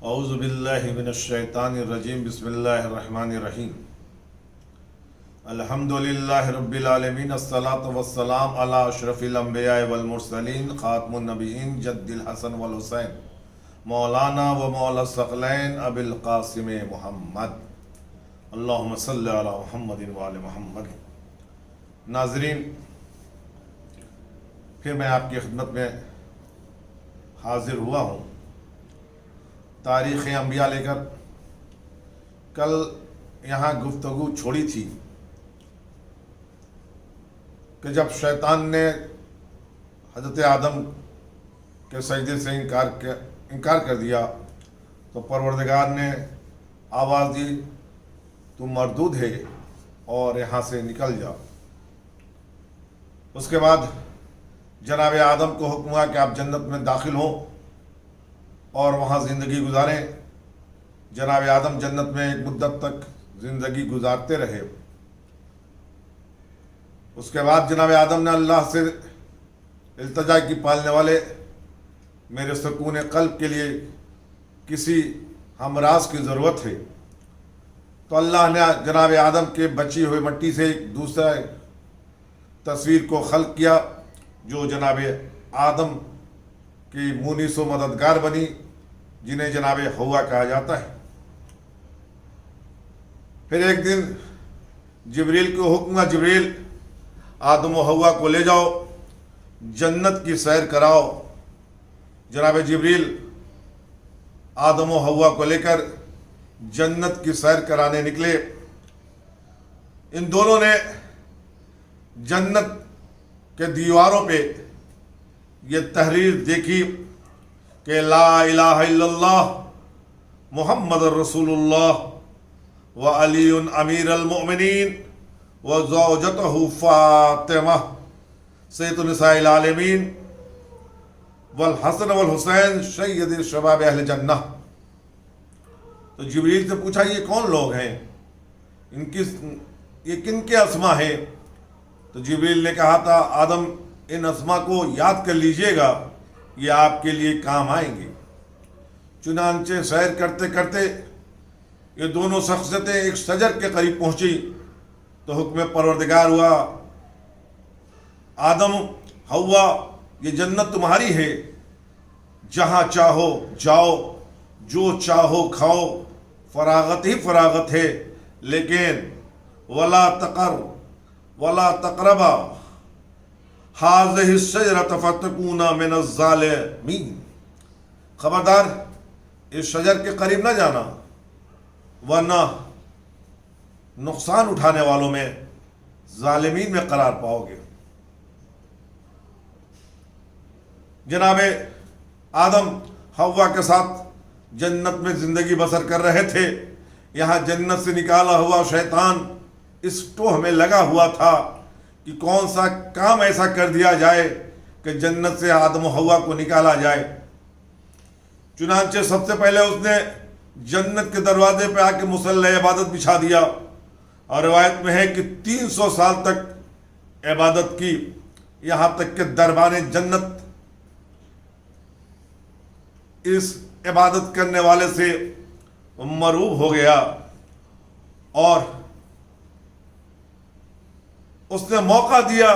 اعوذ باللہ من الشیطان الرجیم بسم اللہ الرحمن الرحیم الحمدللہ رب العالمین الصلاۃ والسلام علی اشرف الانبیاء والمرسلین خاتم النبیین جد الحسن والحسین مولانا و مولا الثقلین ابی القاسم محمد اللہم صلی علی محمد وآل محمد۔ ناظرین، پھر میں آپ کی خدمت میں حاضر ہوا ہوں تاریخ انبیاء لے کر۔ کل یہاں گفتگو چھوڑی تھی کہ جب شیطان نے حضرت آدم کے سجدے سے انکار کر دیا تو پروردگار نے آواز دی، تم مردود ہے اور یہاں سے نکل جاؤ۔ اس کے بعد جناب آدم کو حکم ہوا کہ آپ جنت میں داخل ہوں اور وہاں زندگی گزاریں۔ جناب آدم جنت میں ایک مدت تک زندگی گزارتے رہے۔ اس کے بعد جناب آدم نے اللہ سے التجا کی، پالنے والے میرے سکون قلب کے لیے کسی ہمراز کی ضرورت ہے۔ تو اللہ نے جناب آدم کے بچی ہوئی مٹی سے ایک دوسرا تصویر کو خلق کیا جو جناب آدم کی مونس و مددگار بنی، جنہیں جناب حوا کہا جاتا ہے۔ پھر ایک دن جبریل کو حکم، جبریل آدم و حوا کو لے جاؤ، جنت کی سیر کراؤ۔ جناب جبریل آدم و حوا کو لے کر جنت کی سیر کرانے نکلے۔ ان دونوں نے جنت کے دیواروں پہ یہ تحریر دیکھی کہ لا الہ الا اللہ محمد رسول اللہ و علی امیر المؤمنین و زوجتہ فاطمہ سید النساء العالمین والحسن والحسین سید شباب اہل جنہ۔ تو جبریل سے پوچھا، یہ کون لوگ ہیں، یہ کن کے اسما ہیں؟ تو جبریل نے کہا تھا، آدم ان اسما کو یاد کر لیجئے گا، یہ آپ کے لیے کام آئیں گے۔ چنانچہ سیر کرتے کرتے یہ دونوں شخصیتیں ایک شجر کے قریب پہنچی تو حکم پروردگار ہوا، آدم حوا یہ جنت تمہاری ہے، جہاں چاہو جاؤ، جو چاہو کھاؤ، فراغت ہی فراغت ہے، لیکن ولا تقربا هذه الشجرة فتكونا من الظالمین۔ خبردار اس شجر کے قریب نہ جانا ورنہ نقصان اٹھانے والوں میں، ظالمین میں قرار پاؤ گے۔ جناب آدم حوا کے ساتھ جنت میں زندگی بسر کر رہے تھے۔ یہاں جنت سے نکالا ہوا شیطان اس ٹوہ میں لگا ہوا تھا کہ کون سا کام ایسا کر دیا جائے کہ جنت سے آدم و حوا کو نکالا جائے۔ چنانچہ سب سے پہلے اس نے جنت کے دروازے پہ آ کے مصلی عبادت بچھا دیا، اور روایت میں ہے کہ 300 سال تک عبادت کی، یہاں تک کہ دربان جنت اس عبادت کرنے والے سے مروب ہو گیا، اور اس نے موقع دیا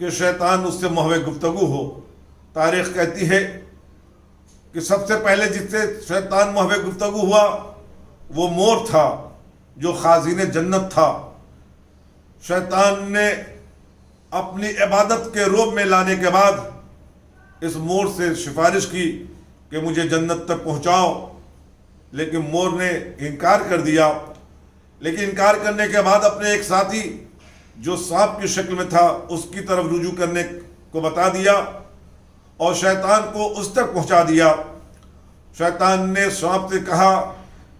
کہ شیطان اس سے محو گفتگو ہو۔ تاریخ کہتی ہے کہ سب سے پہلے جس سے شیطان محو گفتگو ہوا وہ مور تھا جو خازن جنت تھا۔ شیطان نے اپنی عبادت کے روب میں لانے کے بعد اس مور سے سفارش کی کہ مجھے جنت تک پہنچاؤ، لیکن مور نے انکار کر دیا۔ لیکن انکار کرنے کے بعد اپنے ایک ساتھی جو سانپ کی شکل میں تھا اس کی طرف رجوع کرنے کو بتا دیا، اور شیطان کو اس تک پہنچا دیا۔ شیطان نے سانپ سے کہا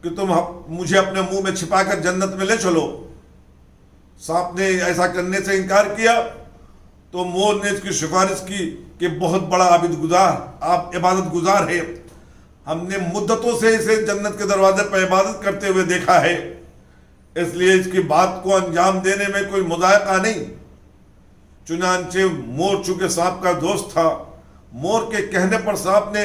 کہ تم مجھے اپنے منہ میں چھپا کر جنت میں لے چلو۔ سانپ نے ایسا کرنے سے انکار کیا تو مور نے اس کی سفارش کی کہ بہت بڑا عبادت گزار ہے، ہم نے مدتوں سے اسے جنت کے دروازے پر عبادت کرتے ہوئے دیکھا ہے، اس لیے اس کی بات کو انجام دینے میں کوئی مضائقہ نہیں۔ چنانچہ مور چونکہ سانپ کا دوست تھا، مور کے کہنے پر سانپ نے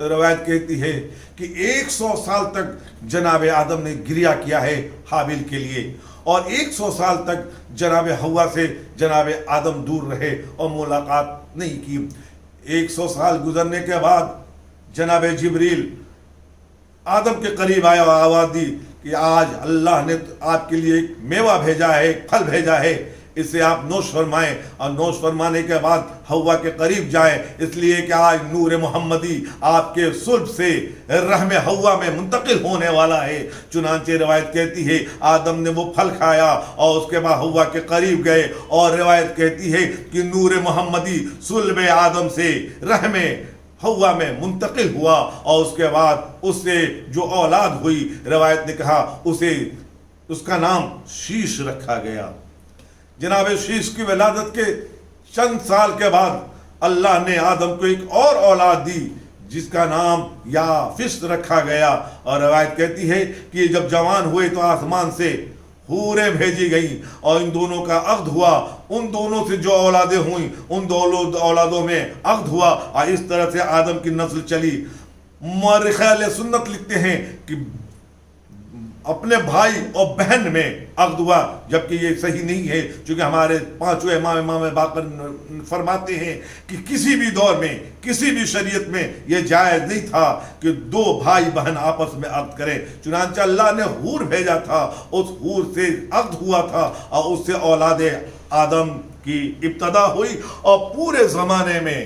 تو روایت کہتی ہے کہ 100 سال تک جناب آدم نے گریہ کیا ہے حابیل کے لیے، اور 100 سال تک جناب حوا سے جناب آدم دور رہے اور ملاقات نہیں کی۔ 100 سال گزرنے کے بعد جناب جبریل آدم کے قریب آیا اور آواز دی کہ آج اللہ نے آپ کے لیے ایک میوہ بھیجا ہے، ایک پھل بھیجا ہے، اسے آپ نوش فرمائیں، اور نوش فرمانے کے بعد حوا کے قریب جائیں، اس لیے کہ آج نور محمدی آپ کے صلب سے رحم حوا میں منتقل ہونے والا ہے۔ چنانچہ روایت کہتی ہے آدم نے وہ پھل کھایا اور اس کے بعد حوا کے قریب گئے، اور روایت کہتی ہے کہ نور محمدی صلب آدم سے رحم حوا میں منتقل ہوا، اور اس کے بعد اس سے جو اولاد ہوئی، روایت نے کہا اس کا نام شیش رکھا گیا۔ جناب شیش کی ولادت کے چند سال کے بعد اللہ نے آدم کو ایک اور اولاد دی جس کا نام یافس رکھا گیا، اور روایت کہتی ہے کہ جب جوان ہوئے تو آسمان سے حوریں بھیجی گئیں اور ان دونوں کا عقد ہوا، ان دونوں سے جو اولادیں ہوئیں ان دونوں اولادوں میں عقد ہوا، اور اس طرح سے آدم کی نسل چلی۔ مورخ اہل سنت لکھتے ہیں کہ اپنے بھائی اور بہن میں عقد ہوا، جبکہ یہ صحیح نہیں ہے، چونکہ ہمارے پانچویں امام باقر فرماتے ہیں کہ کسی بھی دور میں کسی بھی شریعت میں یہ جائز نہیں تھا کہ دو بھائی بہن آپس میں عقد کریں۔ چنانچہ اللہ نے حور بھیجا تھا، اس حور سے عقد ہوا تھا اور اس سے اولاد آدم کی ابتدا ہوئی، اور پورے زمانے میں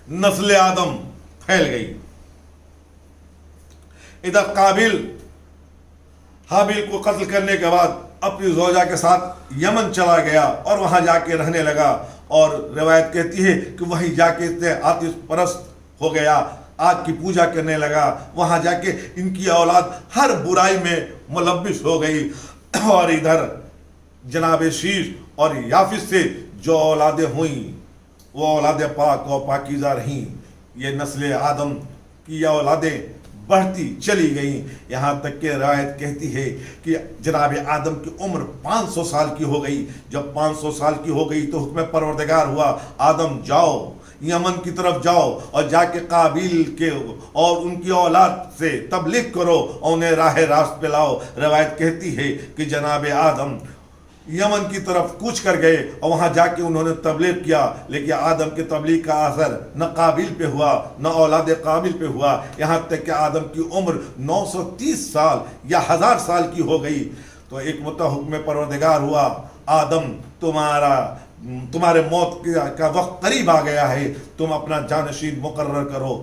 نسل آدم پھیل گئی۔ ادھر قابل حابیل کو قتل کرنے کے بعد اپنی زوجہ کے ساتھ یمن چلا گیا اور وہاں جا کے رہنے لگا، اور روایت کہتی ہے کہ وہیں جا کے اتنے آتش پرست ہو گیا، آگ کی پوجا کرنے لگا، وہاں جا کے ان کی اولاد ہر برائی میں ملبس ہو گئی، اور ادھر جناب شیش اور یافس سے جو اولادیں ہوئیں وہ اولاد پاک اور پاکیزہ رہیں۔ یہ نسل آدم کی اولادیں بڑھتی چلی گئیں، یہاں تک کہ روایت کہتی ہے کہ جناب آدم کی عمر 500 سال کی ہو گئی۔ جب 500 سال کی ہو گئی تو حکم پروردگار ہوا آدم جاؤ یمن کی طرف جاؤ اور جا کے قابیل کے اور ان کی اولاد سے تبلیغ کرو اور انہیں راہ راست پہ لاؤ۔ روایت کہتی ہے کہ جناب آدم یمن کی طرف کوچ کر گئے اور وہاں جا کے انہوں نے تبلیغ کیا، لیکن آدم کے تبلیغ کا اثر نہ قابیل پہ ہوا نہ اولاد قابیل پہ ہوا، یہاں تک کہ آدم کی عمر 930 سال یا 1000 سال کی ہو گئی۔ تو ایک حکم پروردگار ہوا آدم تمہارے موت کا وقت قریب آ گیا ہے، تم اپنا جانشین مقرر کرو۔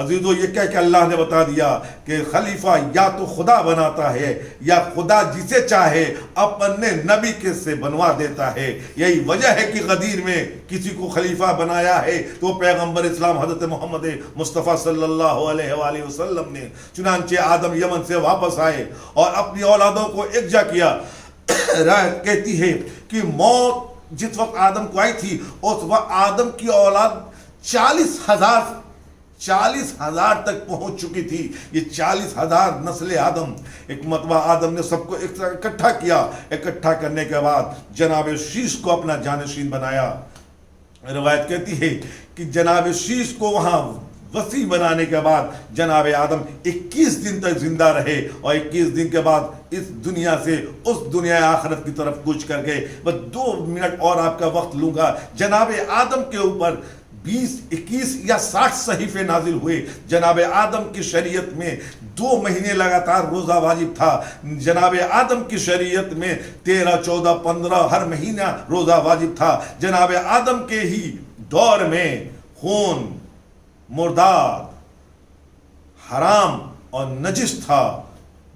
عزیزو یہ کہہ کہ اللہ نے بتا دیا کہ خلیفہ یا تو خدا بناتا ہے یا خدا جسے چاہے اپنے نبی کے سے بنوا دیتا ہے۔ یہی وجہ ہے کہ غدیر میں کسی کو خلیفہ بنایا ہے تو پیغمبر اسلام حضرت محمد مصطفیٰ صلی اللہ علیہ وآلہ وسلم نے۔ چنانچہ آدم یمن سے واپس آئے اور اپنی اولادوں کو یکجا کیا۔ روایت کہتی ہے کہ موت جس وقت آدم کو آئی تھی اس وقت آدم کی اولاد 40,000 تک پہنچ چکی تھی۔ یہ 40,000 نسل آدم۔ ایک مرتبہ آدم نے سب کو اکٹھا کیا، اکٹھا کرنے کے بعد جناب شیش کو اپنا جانشین بنایا۔ روایت کہتی ہے کہ جناب شیش کو وہاں وسیع بنانے کے بعد جناب آدم 21 دن تک زندہ رہے، اور 21 دن کے بعد اس دنیا سے اس دنیا آخرت کی طرف کوچ کر گئے۔ بس 2 منٹ اور آپ کا وقت لوں گا۔ جناب آدم کے اوپر 20 21 یا 60 صحیفے نازل ہوئے۔ جناب آدم کی شریعت میں 2 مہینے لگاتار روزہ واجب تھا۔ جناب آدم کی شریعت میں 13 14 15 ہر مہینہ روزہ واجب تھا۔ جناب آدم کے ہی دور میں خون مرداد حرام اور نجس تھا،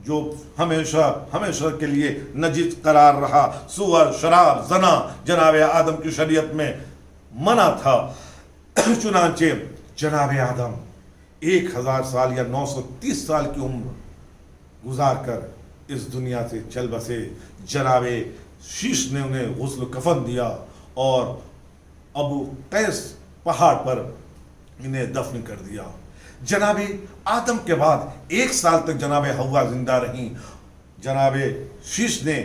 جو ہمیشہ کے لیے نجس قرار رہا۔ سور، شراب، زنا جناب آدم کی شریعت میں منع تھا۔ چنانچہ جناب آدم 1000 سال یا 930 سال کی عمر گزار کر اس دنیا سے چل بسے۔ جناب شیش نے انہیں غسل کفن دیا اور ابو قیس پہاڑ پر انہیں دفن کر دیا۔ جناب آدم کے بعد 1 سال تک جناب حوا زندہ رہیں۔ جناب شیش نے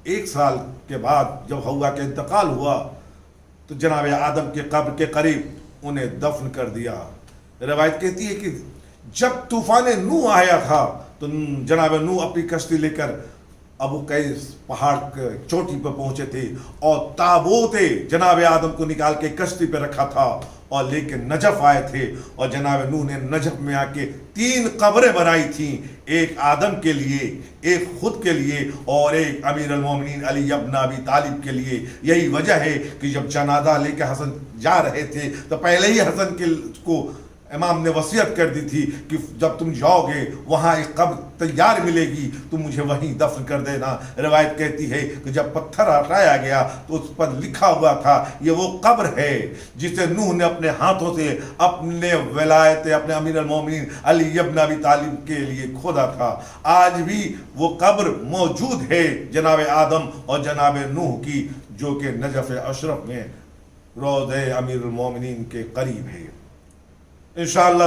1 سال کے بعد جب حوا کا انتقال ہوا تو جناب آدم کے قبر کے قریب انہیں دفن کر دیا۔ روایت کہتی ہے کہ جب طوفان نو آیا تھا تو جناب نو اپنی کشتی لے کر ابو قیس پہاڑ چوٹی پہ پہنچے تھے اور تابوت جناب آدم کو نکال کے کشتی پہ رکھا تھا اور لے کے نجف آئے تھے، اور جناب نوح نے نجف میں آ کے 3 قبریں بنائی تھیں، ایک آدم کے لیے، ایک خود کے لیے، اور ایک امیر المومنین علی ابن ابی طالب کے لیے۔ یہی وجہ ہے کہ جب جنازہ لے کے حسن جا رہے تھے تو پہلے ہی حسن کو امام نے وصیت کر دی تھی کہ جب تم جاؤ گے وہاں ایک قبر تیار ملے گی، تم مجھے وہیں دفن کر دینا۔ روایت کہتی ہے کہ جب پتھر ہٹایا گیا تو اس پر لکھا ہوا تھا یہ وہ قبر ہے جسے نوح نے اپنے ہاتھوں سے اپنے ولایت اپنے امیر المومنین علی ابن ابی طالب کے لیے کھودا تھا۔ آج بھی وہ قبر موجود ہے جناب آدم اور جناب نوح کی، جو کہ نجف اشرف میں روضہ امیر المومنین کے قریب ہے۔ انشاءاللہ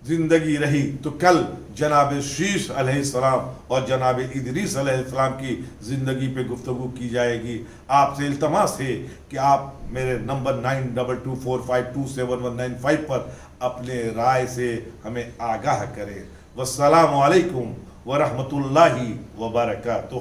زندگی رہی تو کل جناب شیش علیہ السلام اور جناب ادریس علیہ السلام کی زندگی پہ گفتگو کی جائے گی۔ آپ سے التماس ہے کہ آپ میرے نمبر 9224527195 پر اپنے رائے سے ہمیں آگاہ کریں۔ والسلام علیکم ورحمۃ اللہ وبرکاتہ۔